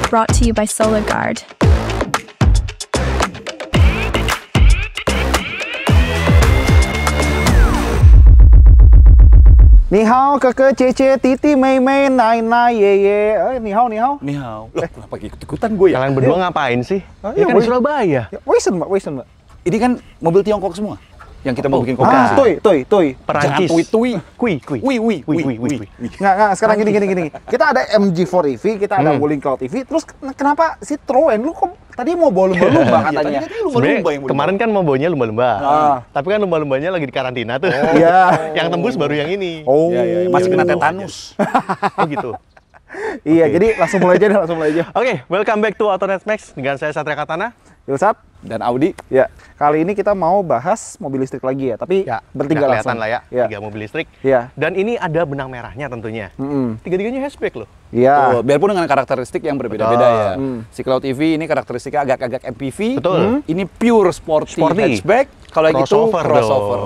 brought to you by Solar Guard. Ni hao, keke, cece, titi, mei, mei, nai, nai, ye, ye. Ni hao, ni hao. Ni hao. Loh, kenapa ikut-ikutan gue ya? Kalian berdua ngapain sih? Iya, Ini kan di Surabaya. Wesen, Mbak, wesen, Mbak. Ini kan mobil Tiongkok semua yang kita mau bikin kopi. Ah, toi. Perancis. Jangan tui. Kui. Wih. Nggak, sekarang gini. Kita ada MG4 EV, kita ada Wuling Cloud EV, terus kenapa si Citroen? Lu kok tadi mau bawa lumba-lumba katanya? Sebenarnya kemarin kan mau bawanya lumba-lumba. Tapi kan lumba-lumbanya lagi di karantina tuh. Iya. Yang tembus baru yang ini. Oh, Iya. Masih kena tetanus. Oh gitu. Iya, jadi langsung mulai aja. Oke, welcome back to Autonet Max dengan saya Satria Katana. Ilsat. Dan Audi. Ya, kali ini kita mau bahas mobil listrik lagi ya, tapi bertiga kelihatan langsung. lah ya, 3 mobil listrik. Iya. Dan ini ada benang merahnya tentunya. Tiga-tiganya hatchback loh. Iya. Biarpun dengan karakteristik yang berbeda-beda ya. Si Cloud EV ini karakteristiknya agak-agak MPV. Betul. Ini pure sporty hatchback. Kalau yang itu crossover.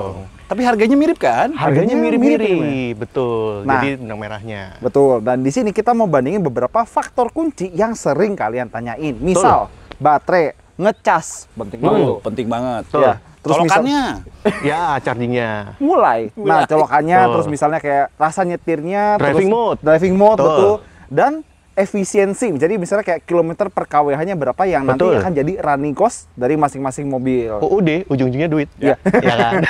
Tapi harganya mirip kan? Harganya mirip-mirip. ya? Betul. Nah. Jadi benang merahnya. Betul. Dan di sini kita mau bandingin beberapa faktor kunci yang sering kalian tanyain. Misal, baterai, ngecas, penting banget tuh. Penting banget. Ya. Terus Colokannya. Ya, chargingnya. Mulai. Nah, colokannya, Betul. terus misalnya kayak rasa nyetirnya, Driving terus mode. driving mode, Betul. betul. Dan efisiensi. Jadi misalnya kayak kilometer per kWh-nya berapa yang nanti Betul. akan jadi running cost dari masing-masing mobil. UUD, ujung-ujungnya duit. Iya. Ya kan?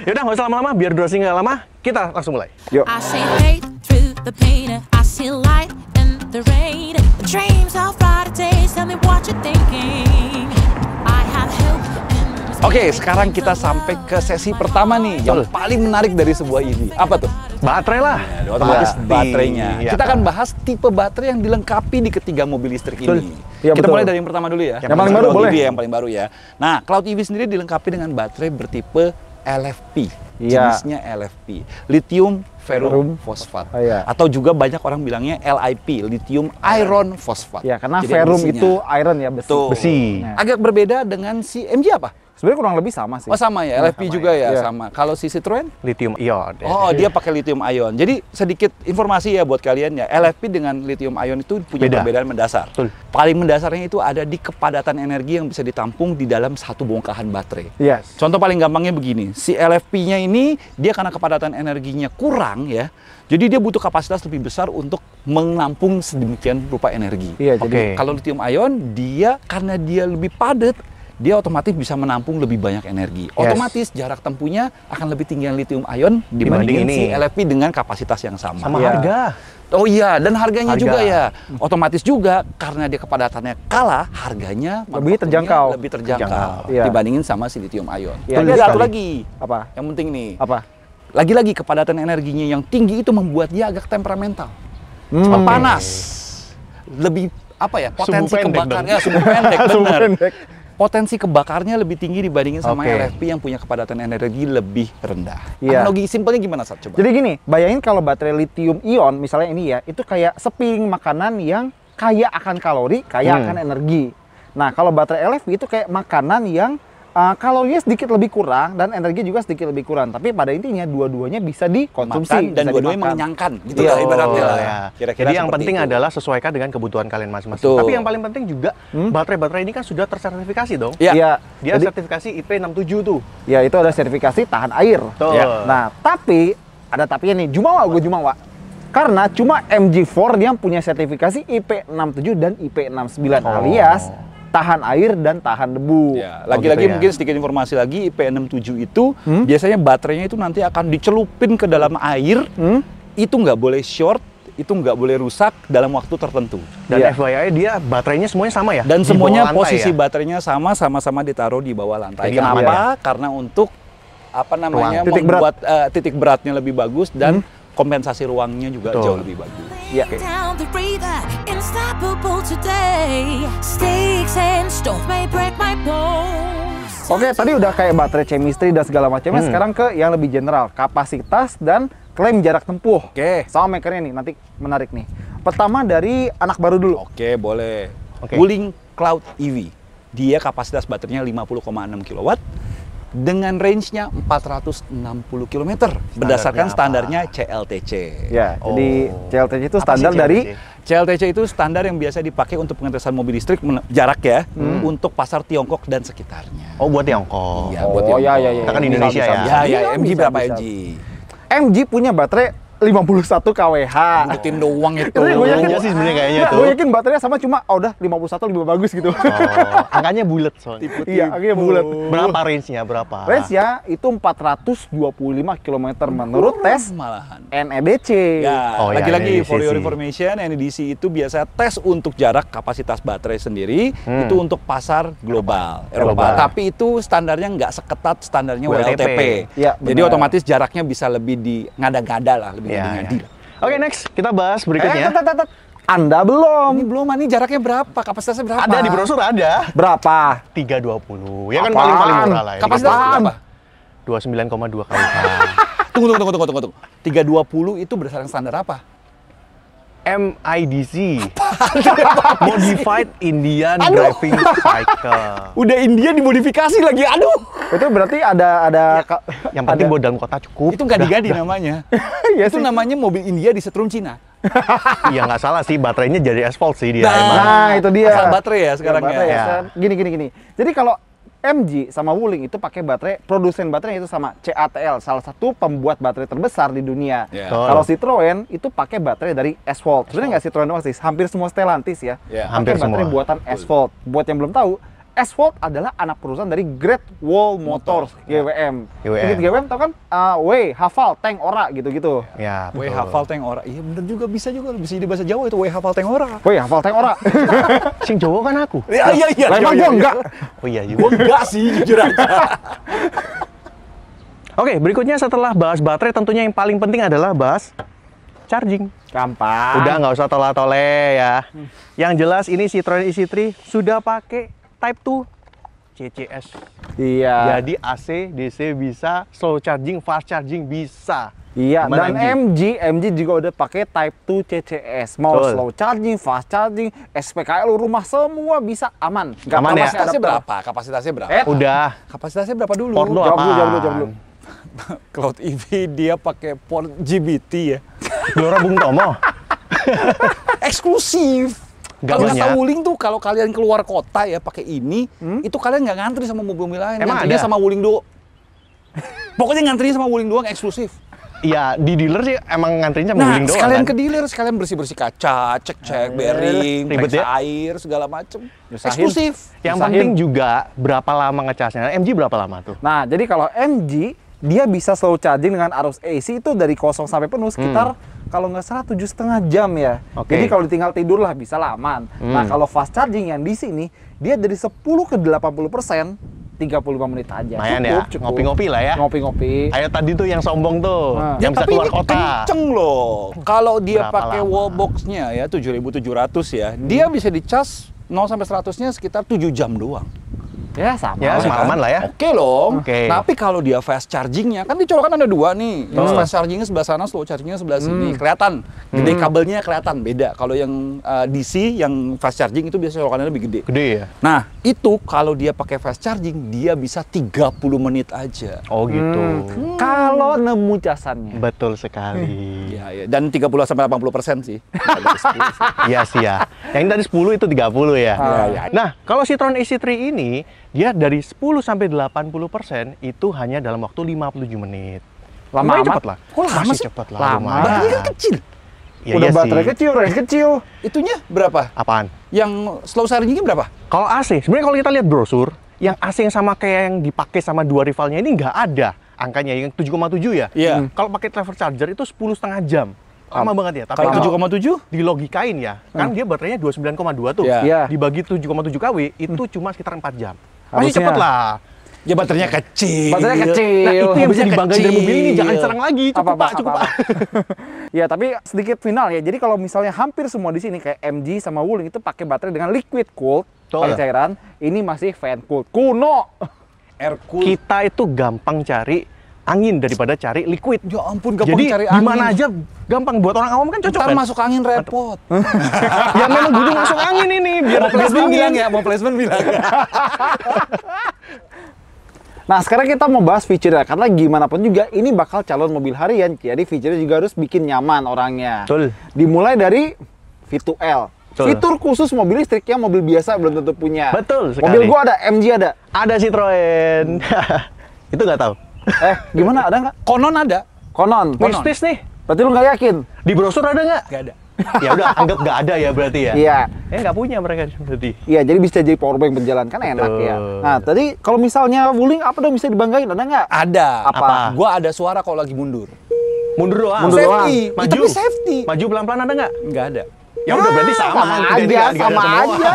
Yaudah, nggak usah lama-lama, biar durasi nggak lama, kita langsung mulai. Yuk. I see hate through the pain. I see light in the rain. The dreams of brighter days. Tell me what you're thinking. I have hope in this Oke, sekarang kita sampai ke sesi pertama nih, yang paling menarik dari sebuah EV. Apa tuh? Baterai lah. Otomatis Pasti. baterainya. Iya. Kita akan bahas tipe baterai yang dilengkapi di ketiga mobil listrik ini. Iya, Kita betul. mulai dari yang pertama dulu ya. Yang paling baru Cloud boleh. EV yang paling baru ya. Nah, Cloud EV sendiri dilengkapi dengan baterai bertipe LFP. Iya. Jenisnya LFP, lithium ferrum fosfat. Oh, iya. Atau juga banyak orang bilangnya LIP, lithium iron fosfat. Ya, karena Jadi ferrum emisinya. itu iron ya, besi. Betul. Besi. Nah. Agak berbeda dengan si MG apa? Sebenarnya kurang lebih sama sih. Oh sama ya, LFP sama juga ya, Iya. sama. Kalau si Citroen? Lithium ion. Oh, dia pakai lithium ion. Jadi sedikit informasi ya buat kalian ya. LFP dengan lithium ion itu punya Beda. perbedaan mendasar. Betul. Paling mendasarnya itu ada di kepadatan energi yang bisa ditampung di dalam satu bongkahan baterai. Yes. Contoh paling gampangnya begini, si LFP-nya ini dia karena kepadatan energinya kurang ya. Jadi dia butuh kapasitas lebih besar untuk menampung sedemikian rupa energi. Iya, Oke. jadi Kalau lithium ion dia karena dia lebih padat, dia otomatis bisa menampung lebih banyak energi. Otomatis jarak tempuhnya akan lebih tinggi yang lithium ion dibandingin Dibanding si ini. LFP dengan kapasitas yang sama. Sama Iya. harga. Oh iya, dan harganya Harga. juga ya. Otomatis juga karena dia kepadatannya kalah, harganya Lebih manufakturnya terjangkau. lebih terjangkau Iya. dibandingin sama si lithium ion. Iya, Tapi betul ada satu sekali. lagi. apa? Yang penting nih. Apa? Lagi-lagi kepadatan energinya yang tinggi itu membuat dia agak temperamental. Cepat panas. Lebih apa ya? Potensi pendek kebakarnya dong. sumbu pendek, Sumbu benar. pendek. Potensi kebakarnya lebih tinggi dibandingin sama Oke. LFP yang punya kepadatan energi lebih rendah. Iya. Analogi simpelnya gimana, Sat? Coba. Jadi gini, bayangin kalau baterai lithium ion misalnya ini ya, itu kayak sepiring makanan yang kaya akan kalori, kaya akan energi. Nah, kalau baterai LFP itu kayak makanan yang kalorinya sedikit lebih kurang dan energi juga sedikit lebih kurang. Tapi pada intinya dua-duanya bisa dikonsumsi makan dan bisa dua-duanya dimakan. mengenyangkan gitu Iya. lah ibaratnya lah. ya. Kira-kira Jadi yang seperti penting itu. adalah sesuaikan dengan kebutuhan kalian masing-masing. Betul. Tapi yang paling penting juga baterai-baterai ini kan sudah tersertifikasi dong. Iya. Iya. Dia Jadi, sertifikasi IP67 tuh. ya itu ada sertifikasi tahan air. Tuh. Ya. Nah, tapi ada tapinya nih, Jumawa. Karena cuma MG4 yang punya sertifikasi IP67 dan IP69 alias tahan air dan tahan debu. Ya, lagi-lagi gitu ya. mungkin sedikit informasi lagi, IP67 itu biasanya baterainya itu nanti akan dicelupin ke dalam air. Itu nggak boleh short, itu nggak boleh rusak dalam waktu tertentu. Dan Iya. FYI dia baterainya semuanya sama ya? Dan Di semuanya bawah lantai posisi ya? baterainya sama-sama ditaruh di bawah lantai. Jadi aman Kenapa? Karena untuk apa namanya Titik berat. membuat titik beratnya lebih bagus dan kompensasi ruangnya juga Betul. jauh lebih bagus. Iya. down the breather, unstoppable today. Sticks and stones may break my bones. Oke, tadi udah kayak baterai chemistry dan segala macamnya. Sekarang ke yang lebih general, kapasitas dan klaim jarak tempuh. Oke. Sama makernya nih, nanti menarik nih. Pertama dari anak baru dulu. Oke, boleh. Oke. Wuling Cloud EV. Dia kapasitas baterainya 50,6 kW dengan range-nya 460 km berdasarkan apa? standarnya CLTC. Ya, jadi Oh. CLTC itu Apa standar sih dari CLTC? CLTC itu standar yang biasa dipakai untuk pengetesan mobil listrik jarak ya, untuk pasar Tiongkok dan sekitarnya. Oh, buat Tiongkok. Iya, buat Oh, Tiongkok. ya. Kita kan di Indonesia ya. Ya, MG Bisa, berapa bisa. MG? MG punya baterai 51 kWh. Ngikutin doang itu. Itu gue yakin Iya sih sebenarnya kayaknya Nggak, tuh. gue yakin baterainya sama cuma udah 51 lebih bagus gitu. Oh, angkanya bulat soalnya. Iya, akhirnya bulat. Berapa range-nya? Berapa? Range-nya itu 425 km menurut tes Malahan. NEDC. Ya, Oh, ya, lagi-lagi NEDC for your sih. information, NEDC itu biasa tes untuk jarak kapasitas baterai sendiri, itu untuk pasar global, Eropa. Global. Tapi itu standarnya nggak seketat standarnya WLTP. WLTP. Ya, Jadi benar. otomatis jaraknya bisa lebih di ngada-ngada lah, lebih Ya, ngadi-ngadi. ya. Oke, next. Kita bahas berikutnya. Tet. Anda belum. Ini belum, ini jaraknya berapa? Kapasitasnya berapa? Ada di brosur ada. Berapa? 320. Ya kan Apaan? paling murah lah. Ini. Kapasitasnya berapa? 29,2 kWh. Tunggu. 320 itu berdasarkan standar apa? MIDC. Modified Indian Driving Cycle. Udah India dimodifikasi lagi, aduh. Itu berarti ada Yang penting buat dalam kota cukup. Itu gadi-gadi namanya. Iya Itu sih. namanya mobil India disetrum Cina. Iya nggak salah sih, baterainya jadi asphalt sih dia. Nah. emang. Nah, itu dia. Asal baterai ya sekarang Baterai ya. Ya. Gini. Jadi kalau MG sama Wuling itu pakai baterai, produsen baterai itu sama CATL, salah satu pembuat baterai terbesar di dunia. Ya. Betul. Kalau Citroen itu pakai baterai dari Asphalt. Sebenarnya nggak Citroen doang sih, hampir semua Stellantis ya. Ya. Hampir Pakai baterai semua. buatan Asphalt. Buat yang belum tahu, Asphalt adalah anak perusahaan dari Great Wall Motors, GWM. GWM. Ingat GWM tau kan? Weh, hafal, tank, ora, gitu-gitu. Ya, Weh betul. hafal teng ora. Iya bener juga, bisa di bahasa Jawa itu weh hafal teng ora. Weh, hafal, tank, ora. Sing Jawa kan aku. Iya. Lah emang gua enggak. Oh iya Gua juga. enggak sih, jujur aja. Oke, berikutnya setelah bahas baterai tentunya yang paling penting adalah bahas charging. Gampang. Udah nggak usah tole-tole ya. Yang jelas ini Citroen ec3 sudah pakai Type 2 CCS. Iya. Jadi AC, DC bisa, slow charging, fast charging bisa. Iya, Gimana, dan MG juga udah pakai Type 2 CCS. Mau Betul. slow charging, fast charging, SPKL rumah semua bisa aman. Nggak Aman ya? pakai Kapasitasnya adapter. berapa? Kapasitasnya berapa? Udah. Kapasitasnya berapa dulu? Port lu Jawab dulu, apaan? jawab dulu. Cloud EV dia pakai port GBT ya. Gelora Bung Tomo. Eksklusif. Nggak Kalau kata banyak. Wuling tuh kalau kalian keluar kota ya pakai ini, itu kalian nggak ngantri sama mobil lain. Emang Ngantrinya ada? sama Wuling doang. Pokoknya ngantrinya sama Wuling doang eksklusif. Iya, di dealer sih emang ngantrinya sama Nah, Wuling doang sekalian kan? ke dealer, sekalian bersih-bersih kaca, cek-cek bearing, ribet periksa ya? air, segala macem. Nyusahin. Eksklusif. Yang Usahain. penting juga berapa lama ngecasnya. MG berapa lama tuh? Nah, jadi kalau MG dia bisa slow charging dengan arus AC itu dari kosong sampai penuh sekitar kalau nggak salah 7,5 jam ya. Oke. Jadi kalau ditinggal tidur lah bisa laman. Nah, kalau fast charging yang di sini dia dari 10 ke 80% 35 menit aja. Lumayan ya, ngopi-ngopi lah ya. Ngopi-ngopi. Kayak tadi tuh yang sombong tuh, Nah. yang bisa tapi keluar ini kota. kenceng loh. Kalau dia Berapa pakai lama? wallbox-nya ya 7.700 ya, dia bisa dicas 0 sampai 100-nya sekitar 7 jam doang. Ya sama. Ya, lah. semalaman lah ya. Oke loh. Oke. Tapi kalau dia fast chargingnya, kan dicolokan ada dua nih. Yang fast chargingnya sebelah sana, slow chargingnya sebelah sini. Kelihatan. Gede kabelnya kelihatan. Beda. Kalau yang DC, yang fast charging itu biasanya colokannya lebih gede. Gede ya? Nah, itu kalau dia pakai fast charging, dia bisa 30 menit aja. Oh gitu. Kalau nemu casannya. Betul sekali. Ya, ya. Dan 30 sampai 80% sih. Nggak dari 10 sih. Iya sih ya. Yang tadi 10 itu 30 ya. Ya. Nah, kalau Citroen ec3 ini, dia dari 10 sampai 80% itu hanya dalam waktu 57 menit. Lama Lumayan amat. cepet lah. Kok lama Masih sih? cepet lah. Lama. lumayan. Baterainya kan kecil. Ya, Udah iya baterai sih. kecil, range kecil. Itunya berapa? Apaan? Yang slow chargingnya berapa? Kalau AC, sebenarnya kalau kita lihat brosur, yang AC yang sama kayak yang dipakai sama dua rivalnya ini nggak ada angkanya, yang 7,7 ya. Iya. Kalau pakai travel charger itu 10,5 jam. Lama banget ya. Tapi Kalau kalau 7,7? dilogikain ya, kan dia baterainya 29,2 tuh. Iya. Iya. Dibagi 7,7 kW itu cuma sekitar 4 jam. Masih Harusnya. cepet lah. Ya baterainya kecil. Baterainya kecil. Nah, itu yang bisa Habisnya dibanggain dari mobil ini. kecil. Jangan diserang lagi. Cukup Apa-apa, pak, cukup pak. Ya, tapi sedikit final ya. Jadi kalau misalnya hampir semua di sini kayak MG sama Wuling itu pakai baterai dengan liquid cooled, Betul. pakai cairan. Ini masih fan cooled. Kuno. Air cool. Kita itu gampang cari angin daripada cari liquid. Ya ampun, gampang Jadi cari di angin. mana aja gampang, buat orang awam kan cocok Ntar kan? masuk angin repot. Ya memang butuh masuk angin ini biar Mau placement dingin. bilang ya, mau placement bilang. Nah, sekarang kita mau bahas fiturnya. Karena gimana pun juga ini bakal calon mobil harian. Jadi fiturnya juga harus bikin nyaman orangnya. Betul. Dimulai dari V2L. Betul. Fitur khusus mobil listrik yang mobil biasa belum tentu punya. Betul sekali. Mobil gua ada, MG ada. Ada Citroen. Itu nggak tahu. Gimana, ada nggak? Konon ada. Konon. Mistis nih. Berarti lu nggak yakin? Di brosur ada nggak? Gak ada. Ya udah, anggap nggak ada ya berarti ya. Iya. Nggak punya mereka berarti. Iya, jadi bisa jadi powerbank berjalan, kan enak ya. Nah, tadi kalau misalnya Wuling apa dong bisa dibanggain, ada nggak? Ada. Apa? Gua ada suara kalau lagi mundur. Mundur doang. Mundur doang. Safety. Maju. Tapi safety. Maju pelan-pelan ada nggak? Nggak ada. Ya udah berarti sama. Sama Jadi aja, nggak ada sama semua. aja.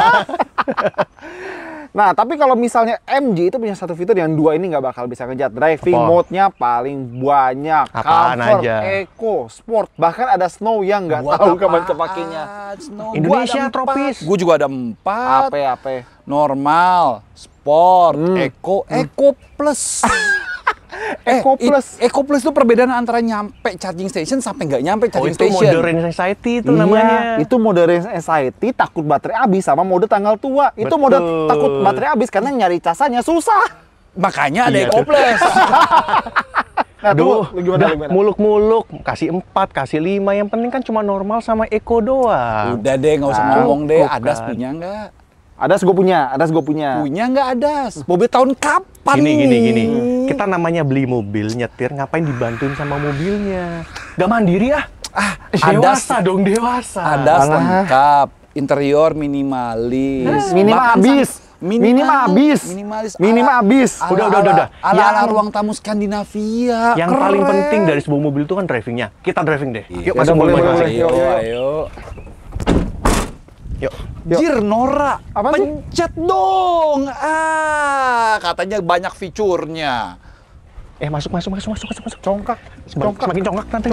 Nah, tapi kalau misalnya MG itu punya satu fitur yang dua ini nggak bakal bisa ngejat. Driving Apa? mode-nya paling banyak. Apaan Comfort, aja? Eco, Sport, bahkan ada Snow yang nggak tahu kapan kepakainya. Indonesia tropis. Gue juga ada 4. Apa? Normal, Sport, Eco, Eco Plus. Eco Plus. Eco Plus itu perbedaan antara nyampe charging station sampai nggak nyampe Oh, charging itu station. modern anxiety itu Iya, namanya. itu mode anxiety, takut baterai habis, sama mode tanggal tua. Itu mode Betul. takut baterai habis karena nyari casanya susah. Makanya ada Iya Eco tuh. Plus. Nah, Aduh, tuh, gimana? muluk-muluk, kasih 4, kasih 5, yang penting kan cuma normal sama Eco doang. Udah deh, nggak usah Ah, ngomong deh. bukan. Adas punya nggak? Adas gue punya. Punya nggak Adas? Mobil tahun kapan Gini. nih? Kita namanya beli mobil, nyetir, ngapain dibantuin sama mobilnya? Gak mandiri ah? Dewasa dong, dewasa. Adas Alah. lengkap, interior minimalis. Minimal Bahkan habis. Minimalis. Minimal habis. Udah. Ala ruang tamu Skandinavia. Yang Keren. paling penting dari sebuah mobil itu kan drivingnya. Kita driving deh. Yuk, Ya masuk udah, mobil boleh, masing-masing. boleh. Ayo. Yuk. Jir, Nora, Apaan sih? pencet dong. Katanya banyak fiturnya. Masuk. Congkak. Semakin congkak nanti.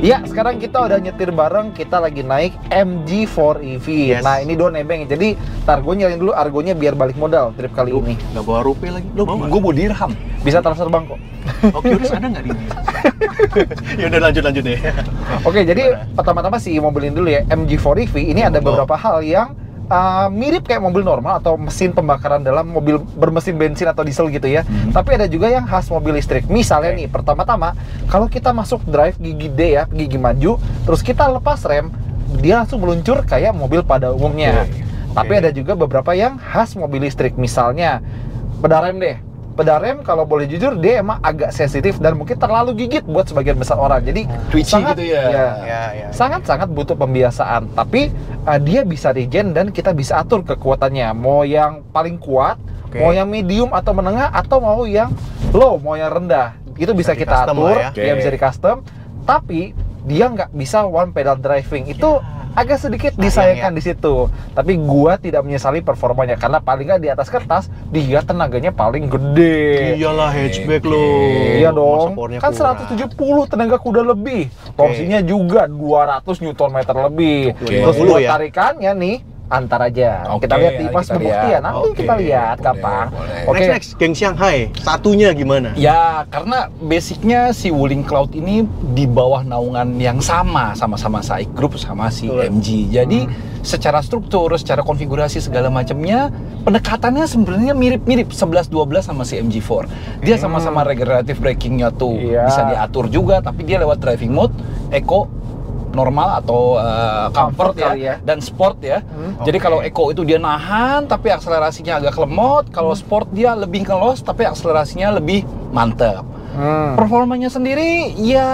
Iya, sekarang kita udah nyetir bareng, kita lagi naik MG4 EV. Yes. Nah, ini Don nebeng. Jadi, ntar gue nyalain dulu argonya biar balik modal trip kali ini. Gak bawa rupiah lagi. Lo bawa? Gue mau dirham. Bisa transfer bank kok. Oke, udah ada nggak di ini? Ya udah lanjut deh. Oke, jadi pertama-tama si mobil ini dulu ya, MG4 EV. Ini ada beberapa hal yang mirip kayak mobil normal atau mesin pembakaran dalam mobil bermesin bensin atau diesel gitu ya. Tapi ada juga yang khas mobil listrik. Misalnya nih, pertama-tama kalau kita masuk drive gigi D ya, gigi maju, terus kita lepas rem, dia langsung meluncur kayak mobil pada umumnya. Tapi ada juga beberapa yang khas mobil listrik. Misalnya pedal rem deh. Pedal rem kalau boleh jujur dia emang agak sensitif dan mungkin terlalu gigit buat sebagian besar orang. Jadi Twitchy gitu ya. Ya. sangat-sangat butuh pembiasaan, tapi dia bisa regen dan kita bisa atur kekuatannya, mau yang paling kuat, mau yang medium atau menengah, atau mau yang low, mau yang rendah, itu bisa kita di-custom atur, lah ya. ya bisa di custom, tapi dia nggak bisa one pedal driving, itu agak sedikit disayangkan di situ. Tapi gua tidak menyesali performanya karena paling nggak di atas kertas dia tenaganya paling gede. Iyalah hatchback lo. Iya dong, Motornya kan kurang. 170 tenaga kuda lebih, torsinya juga 200 Nm lebih. Oke. Terus 20 buat ya? tarikannya nih, antar aja. Oke, Kita lihat di nanti pas kita pembuktian, lihat. nanti Oke, kita lihat boleh, gampang. boleh. Oke, Next, Geng Shanghai. Satunya gimana? Ya, karena basicnya si Wuling Cloud ini di bawah naungan yang sama-sama Saik Group sama si Betul. MG. Jadi secara struktur, secara konfigurasi segala macamnya, pendekatannya sebenarnya mirip-mirip 11-12 sama si MG4. Dia sama-sama regenerative braking-nya tuh Iya. bisa diatur juga, tapi dia lewat driving mode, eco, normal atau comfort Comfort kali ya. dan sport ya. Jadi kalau eco itu dia nahan tapi akselerasinya agak lemot, kalau sport dia lebih ngelos tapi akselerasinya lebih mantep. Performanya sendiri ya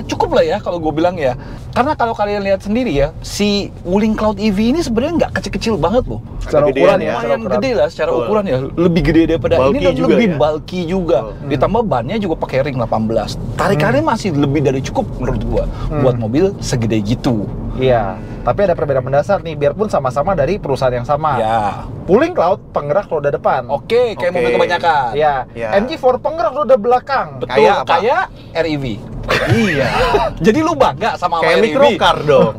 cukup lah ya kalau gue bilang ya. Karena kalau kalian lihat sendiri ya, si Wuling Cloud EV ini sebenarnya nggak kecil-kecil banget loh. secara Gedean ukuran ya, ya, Lumayan gede lah secara Betul. ukuran ya, lebih gede daripada Bulky ini dan juga lebih ya? bulky juga. Ditambah bannya juga pakai ring 18. Tarikannya masih lebih dari cukup menurut gua buat mobil segede gitu. Iya, tapi ada perbedaan mendasar nih, biarpun sama-sama dari perusahaan yang sama. Ya. Wuling Cloud penggerak roda depan. Oke, kayak Oke. mobil kebanyakan. Iya, Ya. MG4 penggerak roda belakang. Betul, Kayak apa? kayak REV. Iya. Jadi lu bangga sama Kayak REV? microcar dong.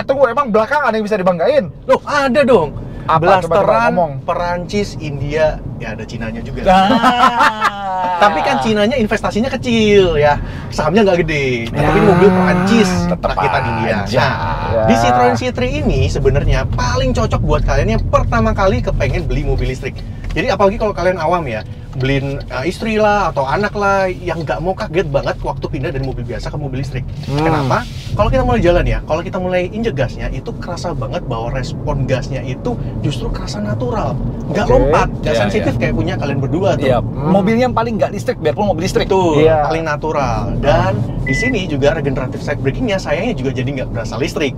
Tunggu, emang belakang ada yang bisa dibanggain? Loh, ada dong. Apa? Coba Blasteran, ngomong. Perancis, India, ya ada Cinanya juga. Ah. Tapi kan Cinanya investasinya kecil ya, sahamnya nggak gede. Nah, tapi ini mobil Perancis, tetep rakitan India. aja. Nah, di Citroen C3 ini sebenarnya paling cocok buat kalian yang pertama kali kepengen beli mobil listrik. Jadi apalagi kalau kalian awam ya, beliin istri lah atau anak lah yang nggak mau kaget banget waktu pindah dari mobil biasa ke mobil listrik. Kenapa? Kalau kita mulai jalan ya, kalau kita mulai injek gasnya, itu kerasa banget bahwa respon gasnya itu justru kerasa natural, nggak lompat, nggak Iya, sensitif kayak punya kalian berdua tuh. Iya, mobilnya yang paling nggak listrik, biarpun mobil listrik. Betul, Iya. paling natural. Dan di sini juga regenerative side brakingnya sayangnya juga jadi nggak berasa listrik.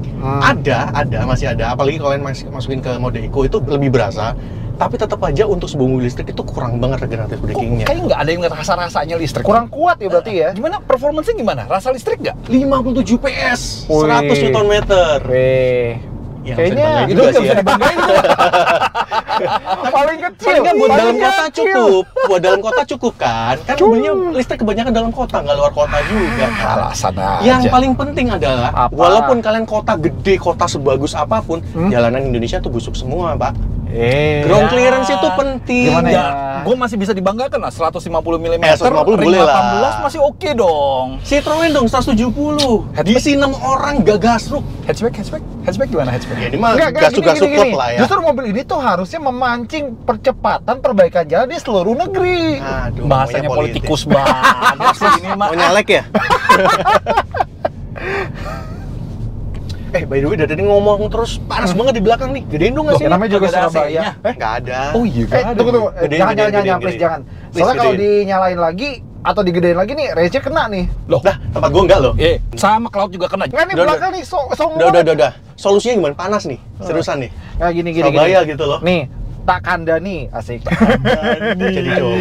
Masih ada. Apalagi kalau kalian masukin ke mode eco itu lebih berasa. Tapi tetap aja untuk sebuah mobil listrik itu kurang banget regenerative brakingnya. Kayaknya nggak ada yang rasa-rasanya listrik. Kurang kuat ya berarti ya. Gimana performance-nya gimana? Rasa listrik nggak? 57 PS, Wih. 100 Nm. Weh. Ya, Kayaknya nggak Itu bisa nggak dibanggain bisa juga dibanggain. paling kecil. Paling nggak buat paling dalam kota kecil. cukup. Buat dalam kota cukup kan? Kan mobilnya listrik kebanyakan dalam kota, nggak luar kota juga kan. Alasan aja. Yang paling penting adalah, Apa? walaupun kalian kota gede, kota sebagus apapun, jalanan Indonesia tuh busuk semua, Pak. Ground clearance itu penting. Gimana ya? Gue masih bisa dibanggakan lah, 150 mm. 150 ring boleh lah. 18 masih oke dong. Citroen dong 170. Diisi 6 orang gak gasruk. Hatchback gimana hatchback? Ya ini mah Enggak, gas-gas gini. lah ya. Justru mobil ini tuh harusnya memancing percepatan perbaikan jalan di seluruh negeri. Aduh, Bahasanya maunya politik. politikus banget sih ini mah. Mau nyalek ya? By the way, dari tadi ngomong terus panas banget di belakang nih. Gedein dong nggak sih? Ya, namanya juga Kagak ada Surabaya. AC-nya. Nggak ada. Oh iya, nggak ada. Tunggu. Gedein, Jangan, gedein, please, gedein. jangan. Please, Soalnya kalau gedein. dinyalain lagi atau digedein lagi nih, range kena nih. Loh, Dah, tempat gua enggak loh. sama Cloud juga kena. Nggak nih Udah, belakang nih, Udah. Solusinya gimana? Panas nih. Seriusan nih. Nah, gini. Surabaya gitu loh. Nih, tak kandani, asik. Jadi cowok.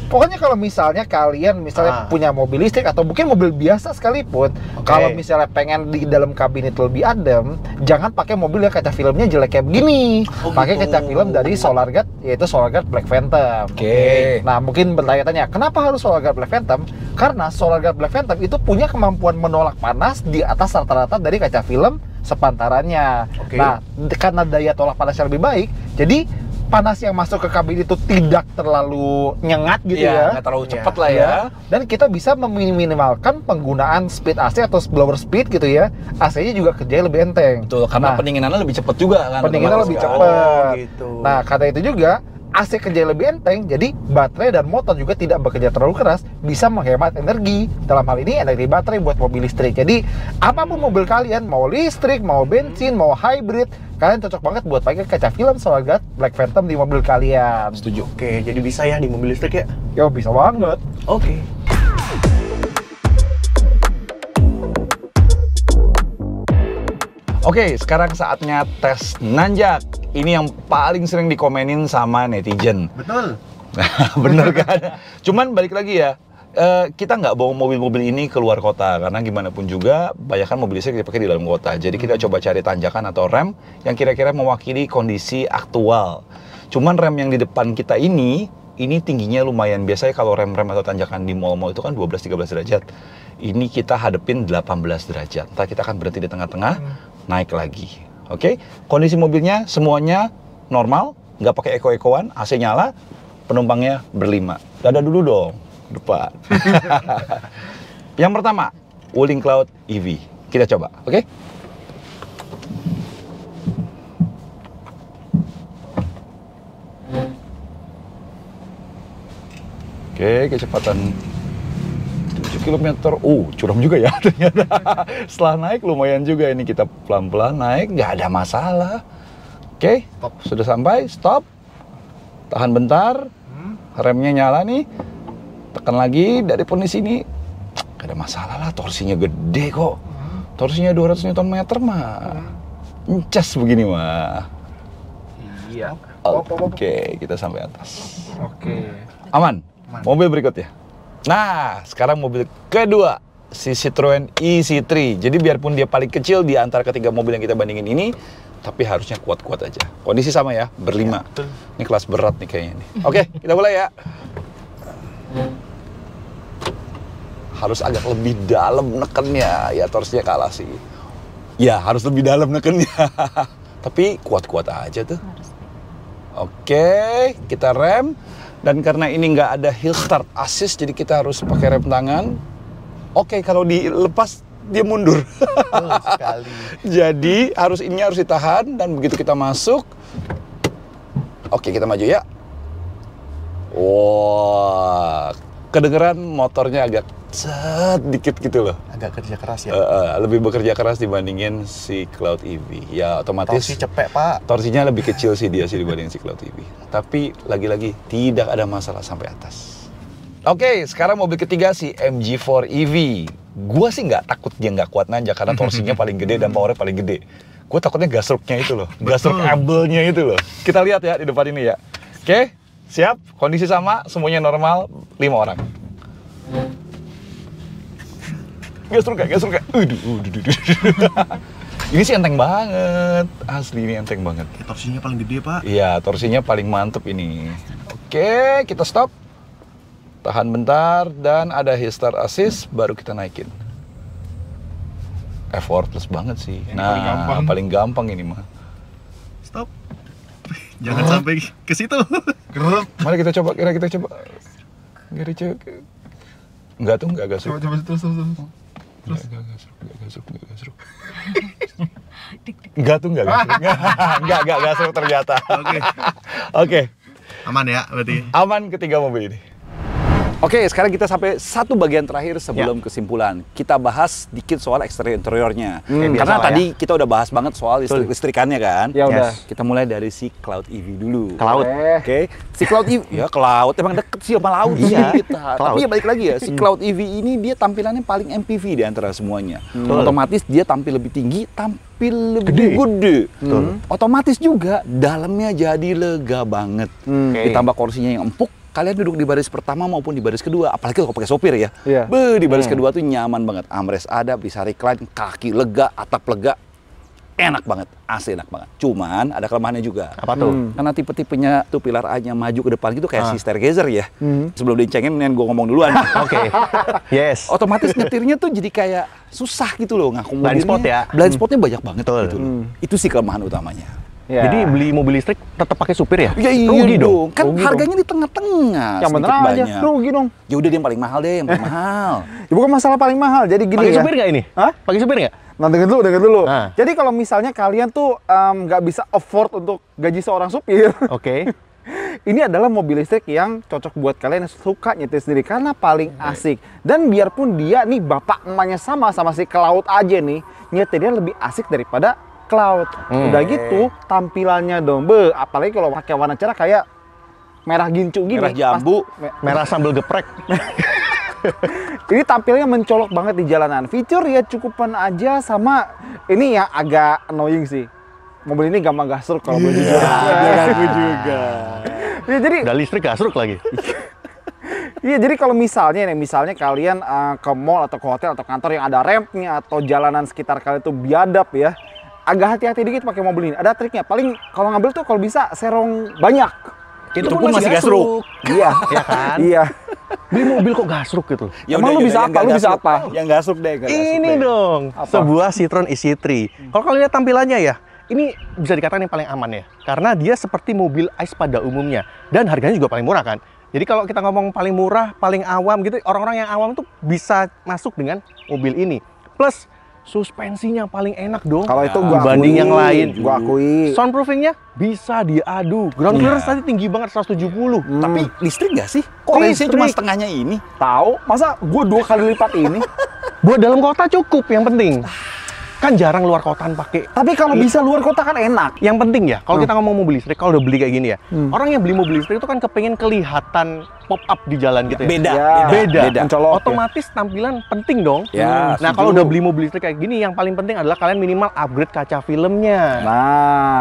Pokoknya kalau misalnya kalian punya mobil listrik atau mungkin mobil biasa sekalipun, kalau misalnya pengen di dalam kabin itu lebih adem, jangan pakai mobil yang kaca filmnya jelek kayak begini. Pakai gitu. kaca film dari SolarGuard, yaitu SolarGuard Black Phantom. Oke. Nah, mungkin bertanya-tanya, kenapa harus SolarGuard Black Phantom? Karena SolarGuard Black Phantom itu punya kemampuan menolak panas di atas rata-rata dari kaca film sepantarannya. Oke. Nah, karena daya tolak panasnya lebih baik, jadi panas yang masuk ke kabin itu tidak terlalu nyengat gitu ya. Nggak terlalu cepat Iya. lah ya. Dan kita bisa meminimalkan penggunaan speed AC atau blower speed gitu ya. AC-nya juga kerjanya lebih enteng. Betul, karena Nah, pendinginannya lebih cepat juga kan. pendinginnya otomatis lebih kan. cepat. gitu. Nah, karena itu juga AC kerja lebih enteng, jadi baterai dan motor juga tidak bekerja terlalu keras, bisa menghemat energi. Dalam hal ini energi baterai buat mobil listrik. Jadi, apapun mobil kalian, mau listrik, mau bensin, mau hybrid, kalian cocok banget buat pakai kaca film SolarGuard Black Phantom di mobil kalian. Setuju. Oke, jadi bisa ya di mobil listrik ya? Yo, bisa banget. Oke. Oke, sekarang saatnya tes nanjak. Ini yang paling sering dikomenin sama netizen. Betul. Bener kan? Cuman balik lagi ya, kita nggak bawa mobil-mobil ini keluar kota karena gimana pun juga banyak kan mobil listrik dipakai di dalam kota. Jadi kita coba cari tanjakan atau rem yang kira-kira mewakili kondisi aktual. Cuman rem yang di depan kita ini tingginya lumayan. Biasanya kalau rem-rem atau tanjakan di mall-mall itu kan 12-13 derajat. Ini kita hadepin 18 derajat. Ntar kita akan berhenti di tengah-tengah, naik lagi. Oke, kondisi mobilnya semuanya normal, nggak pakai eko-ekoan, AC nyala, penumpangnya berlima. Dada dulu dong, depan. Yang pertama, Wuling Cloud EV. Kita coba, oke? Oke, kecepatan 7 km. Curam juga ya ternyata. Setelah naik lumayan juga ini, kita pelan-pelan naik, nggak ada masalah. Oke, sudah sampai, stop. Tahan bentar. Remnya nyala nih. Tekan lagi dari posisi ini. Nggak ada masalah lah, torsinya gede kok. Torsinya 200 Nm mah. Encas begini mah. Iya. Oke, kita sampai atas. Oke. Aman. Mobil berikutnya. Nah, sekarang mobil kedua, si Citroen ë-C3. Jadi biarpun dia paling kecil di antara ketiga mobil yang kita bandingin ini, tapi harusnya kuat-kuat aja. Kondisi sama ya, berlima. Ini kelas berat nih kayaknya nih. Oke, kita mulai ya. Harus agak lebih dalam nekennya, ya torsinya kalah sih. Ya, harus lebih dalam nekennya. Tapi kuat-kuat aja tuh. Oke, kita rem. Dan karena ini nggak ada hill start assist, jadi kita harus pakai rem tangan. Oke, kalau dilepas dia mundur. Sekali. Jadi ini harus ditahan, dan begitu kita masuk, oke kita maju ya. Wah, kedengeran motornya agak sedikit gitu loh. Agak kerja keras ya. Lebih bekerja keras dibandingin si Cloud EV. Ya otomatis Torsi cepek, Pak. torsinya lebih kecil sih dia sih dibanding si Cloud EV. Tapi lagi-lagi tidak ada masalah sampai atas. Oke, sekarang mobil ketiga si MG4 EV. Gua sih nggak takut dia nggak kuat nanjak karena torsinya paling gede dan powernya paling gede. Gue takutnya gasruknya itu loh, gasruk kabelnya itu loh. Kita lihat ya di depan ini ya. Oke, siap? Kondisi sama, semuanya normal, 5 orang. Gasruk gak? Ini sih enteng banget, asli ini enteng banget. Torsinya paling gede, Pak. Iya, torsinya paling mantep ini. Oke, kita stop. Tahan bentar dan ada hill start assist, baru kita naikin. Effortless banget sih. Nah, paling gampang ini mah. Stop. Jangan sampai ke situ. Mari kita coba, kita coba. Enggak tuh, enggak gasruk. Coba terus. Enggak gasruk. Enggak tuh, enggak gasruk. Enggak gasruk ternyata. Oke. Aman ya berarti. Aman ketiga mobil ini. Oke, sekarang kita sampai satu bagian terakhir sebelum kesimpulan. Kita bahas dikit soal eksterior interiornya. Karena tadi kita udah bahas banget soal listrikannya kan. Ya udah. Kita mulai dari si Cloud EV dulu. Cloud. Oke. Si Cloud EV, ya Cloud emang deket sih sama laut sih kita. Tapi ya balik lagi ya, si Cloud EV ini dia tampilannya paling MPV di antara semuanya. Otomatis dia tampil lebih tinggi, tampil lebih gede. Otomatis juga dalamnya jadi lega banget. Ditambah kursinya yang empuk. Kalian duduk di baris pertama maupun di baris kedua, apalagi kalau pakai sopir ya. Di baris kedua tuh nyaman banget. Armrest ada, bisa recline, kaki lega, atap lega. Enak banget, AC enak banget. Cuman ada kelemahannya juga. Apa tuh? Karena tipe-tipenya tuh pilar A-nya maju ke depan gitu kayak si Stargazer ya. Sebelum dicengin, mendingan gue ngomong duluan. Oke. Yes. Otomatis nyetirnya tuh jadi kayak susah gitu loh. Blind spot ya? Blind spotnya banyak banget Betul. gitu loh. Itu sih kelemahan utamanya. Ya. Jadi beli mobil listrik tetap pakai supir ya? Ya iya Rugi dong. Kan Rugi harganya di tengah-tengah. yang bener sedikit aja, banyak. rugi dong. Ya udah dia yang paling mahal deh, yang paling mahal. Ya, bukan masalah paling mahal, jadi gini Pakai ya. supir nggak ini? Hah? Pakai supir nggak? Nah, denger dulu. Nah. Jadi kalau misalnya kalian tuh nggak bisa afford untuk gaji seorang supir, Oke. ini adalah mobil listrik yang cocok buat kalian yang suka nyetir sendiri karena paling asik. Dan biarpun dia nih bapak emaknya sama si Cloud aja nih, nyetirnya lebih asik daripada Cloud. Udah gitu tampilannya dong, apalagi kalau pakai warna cerah kayak merah gincu gini. Merah jambu. Merah sambil geprek. Ini tampilnya mencolok banget di jalanan. Fitur ya cukupan aja, sama ini yang agak annoying sih. Mobil ini gampang gasruk kalau boleh jujur. Aku juga. Ya, jadi Udah listrik gasruk lagi. iya, jadi kalau misalnya kalian ke mall atau ke hotel atau kantor yang ada rampnya atau jalanan sekitar kalian itu biadab ya, agak hati-hati dikit pakai mobil ini. Ada triknya. Paling kalau ngambil tuh kalau bisa serong banyak. Itu pun masih gasruk. Iya, Ya kan? iya. Beli mobil kok gasruk gitu? Emang lu bisa apa? Lu bisa apa? Yang gasruk deh. Ini dong, sebuah Citroen EC3. Kalau kalian lihat tampilannya ya, ini bisa dikatakan yang paling aman ya. Karena dia seperti mobil ICE pada umumnya. Dan harganya juga paling murah kan. Jadi kalau kita ngomong paling murah, paling awam gitu, orang-orang yang awam tuh bisa masuk dengan mobil ini. Plus, suspensinya paling enak dong. Kalau itu gua dibanding akui, yang lain. gua akui. Soundproofingnya bisa diadu. Ground clearance tadi tinggi banget 170. Tapi listrik nggak sih? Kok range-nya cuma setengahnya ini? Tahu? Masa gua 2 kali lipat ini? Buat dalam kota cukup yang penting. Kan jarang luar kotaan pakai. Tapi kalau bisa luar kota kan enak. Yang penting ya, kalau kita ngomong mobil listrik, kalau udah beli kayak gini ya, orang yang beli mobil listrik itu kan kepengen kelihatan pop up di jalan gitu ya. Beda. Beda. Mencolok, Otomatis tampilan penting dong. Ya, Nah, kalau udah beli mobil listrik kayak gini, yang paling penting adalah kalian minimal upgrade kaca filmnya.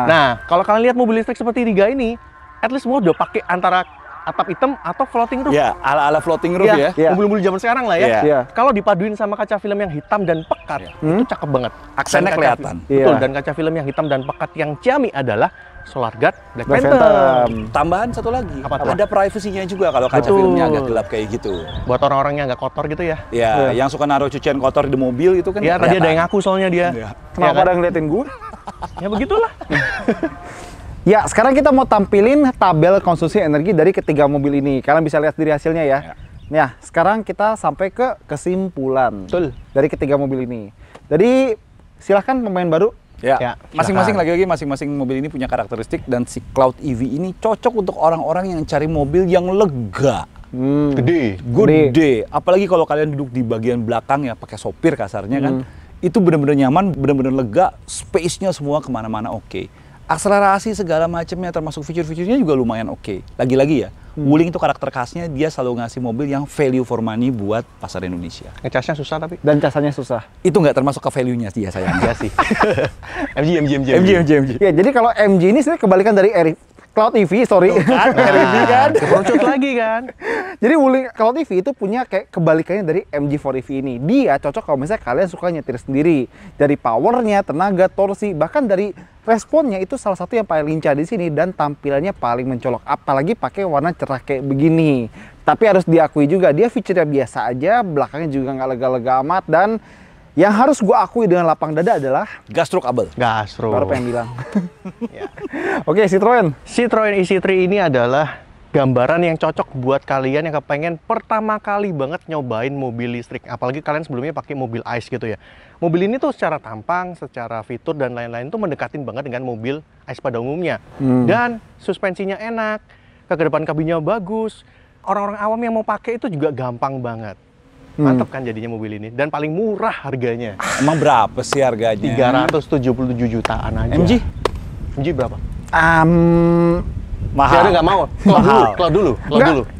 Nah, kalau kalian lihat mobil listrik seperti Riga ini, at least semua udah pakai antara atap hitam atau floating roof. Ya, ala-ala floating roof ya. Iya. Mobil-mobil zaman sekarang lah ya. Iya. Iya. Kalau dipaduin sama kaca film yang hitam dan pekat, itu cakep banget. Aksennya Dan kaca kelihatan. Betul, Iya. dan kaca film yang hitam dan pekat yang ciamik adalah Solar Guard Black Black Phantom. Phantom. Tambahan satu lagi, Apa tuh? ada privasinya juga kalau kaca Betul. filmnya agak gelap kayak gitu. Buat orang-orang yang nggak kotor gitu ya. Ya, yang suka naruh cucian kotor di mobil itu kan. Ya, tadi ada kelihatan. yang ngaku soalnya dia. Iya. Kenapa Ya kan? ada ngeliatin gue? Ya begitulah. Ya, sekarang kita mau tampilin tabel konsumsi energi dari ketiga mobil ini. Kalian bisa lihat dari hasilnya ya. Nah, sekarang kita sampai ke kesimpulan Betul. dari ketiga mobil ini. Jadi, silahkan pemain baru Ya, masing-masing lagi-lagi masing-masing mobil ini punya karakteristik dan si Cloud EV ini cocok untuk orang-orang yang cari mobil yang lega. Gede. Apalagi kalau kalian duduk di bagian belakang ya pakai sopir kasarnya kan. Itu benar-benar nyaman, benar-benar lega, space-nya semua kemana-mana oke. Akselerasi segala macamnya termasuk fitur-fiturnya juga lumayan oke. Lagi-lagi ya, Wuling itu karakter khasnya dia selalu ngasih mobil yang value for money buat pasar Indonesia. Ngecasnya susah tapi. Dan casanya susah. Itu nggak termasuk ke value-nya dia sayang. Iya sih. MG. Ya, jadi kalau MG ini sebenarnya kebalikan dari Cloud EV, sorry. Kan, RV kan. Kerucut lagi kan. Jadi Wuling Cloud EV itu punya kayak kebalikannya dari MG4 EV ini. Dia cocok kalau misalnya kalian suka nyetir sendiri. Dari powernya, tenaga, torsi, bahkan dari responnya itu salah satu yang paling lincah di sini dan tampilannya paling mencolok. Apalagi pakai warna cerah kayak begini. Tapi harus diakui juga dia fiturnya biasa aja, belakangnya juga nggak lega-lega amat dan yang harus gue akui dengan lapang dada adalah Gas truk abel. baru pengen bilang. Oke, Citroen E-C3 ini adalah gambaran yang cocok buat kalian yang kepengen pertama kali banget nyobain mobil listrik. Apalagi kalian sebelumnya pakai mobil ICE gitu ya. Mobil ini tuh secara tampang, secara fitur dan lain-lain tuh mendekatin banget dengan mobil ICE pada umumnya. Dan suspensinya enak, kegedepan kabinnya bagus. Orang-orang awam yang mau pakai itu juga gampang banget. Mantap kan jadinya mobil ini dan paling murah harganya. Emang berapa sih harganya? 377 jutaan aja. MG berapa? Mahal. Saya nggak mau. Cloud dulu.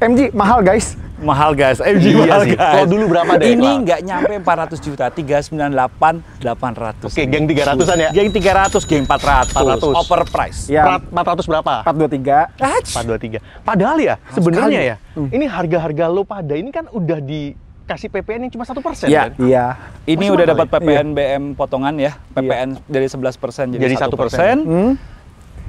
MG mahal guys. Mahal guys, MG Iya mahal sih. guys. Kalau dulu berapa deh? Ini nggak nyampe 400 juta, 398.800. Oke, geng 300-an ya? Geng 300, geng 400. 400. Overprice. Ya, 400 berapa? 423. 423. Padahal ya, sebenarnya ya, ini harga-harga lo pada ini kan udah dikasih PPN yang cuma 1% Iya. kan? Iya. Ini Masih udah mahal dapat ya? PPN BM potongan ya. PPN dari 11% jadi 1%.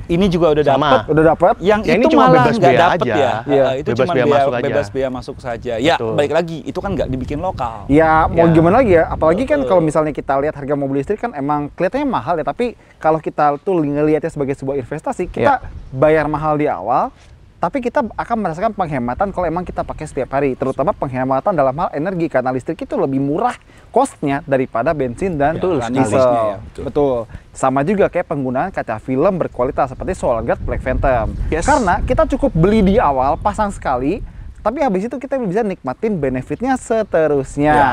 Ini juga udah Sama. dapat. Udah dapat. Yang Ya, ini itu cuma malah bebas nggak bea dapet aja. ya. Iya. Itu Bebas cuma bea masuk aja. bebas bea masuk saja. Ya, Betul. balik lagi, itu kan nggak dibikin lokal. Ya, mau Ya. gimana lagi ya? Apalagi kan kalau misalnya kita lihat harga mobil listrik kan emang kelihatannya mahal ya, tapi kalau kita tuh ngelihatnya sebagai sebuah investasi, kita bayar mahal di awal, tapi kita akan merasakan penghematan kalau emang kita pakai setiap hari, terutama penghematan dalam hal energi karena listrik itu lebih murah cost-nya daripada bensin dan Betul diesel. sekali. Ya, Betul. Sama juga kayak penggunaan kaca film berkualitas seperti Solar Guard Black Phantom. Yes. Karena kita cukup beli di awal, pasang sekali, tapi habis itu kita bisa nikmatin benefitnya seterusnya. Ya.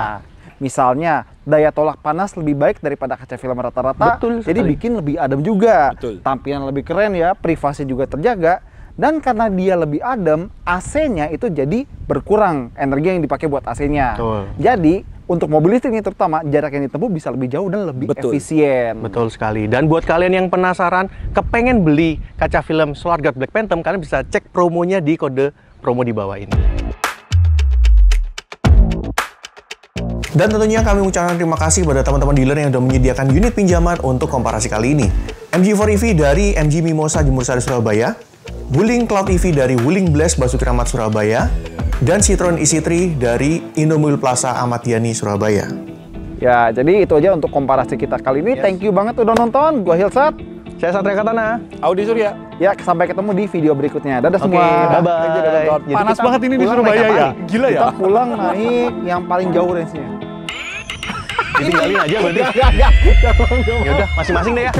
Misalnya daya tolak panas lebih baik daripada kaca film rata-rata, Betul jadi sekali. bikin lebih adem juga. Betul. Tampilan lebih keren ya, privasi juga terjaga. Dan karena dia lebih adem, AC-nya itu jadi berkurang energi yang dipakai buat AC-nya. Betul. Jadi untuk mobil listrik ini terutama jarak yang ditempuh bisa lebih jauh dan lebih Betul. efisien. Betul sekali. Dan buat kalian yang penasaran, kepengen beli kaca film Solar Guard Black Phantom, kalian bisa cek promonya di kode promo di bawah ini. Dan tentunya kami mengucapkan terima kasih kepada teman-teman dealer yang sudah menyediakan unit pinjaman untuk komparasi kali ini. MG4 EV dari MG Mimosa Jemur Sari Surabaya, Wuling Cloud EV dari Wuling Blast Basuki Rahmat Surabaya, dan Citroen E-C3 dari Indomobil Plaza Ahmad Yani Surabaya. Ya, jadi itu aja untuk komparasi kita kali ini. Thank you banget udah nonton. Gua Hilsat. Saya Satria Katana. Audi Surya. Ya, sampai ketemu di video berikutnya. Dadah Oke, semua. bye-bye. Thank you, udah nonton. Jadi Panas kita banget ini di pulang Surabaya naik ya. apa Gila ya. Kita pulang naik yang paling jauh range-nya. Ditinggalin aja berarti. Enggak. Ya udah, masing-masing deh ya.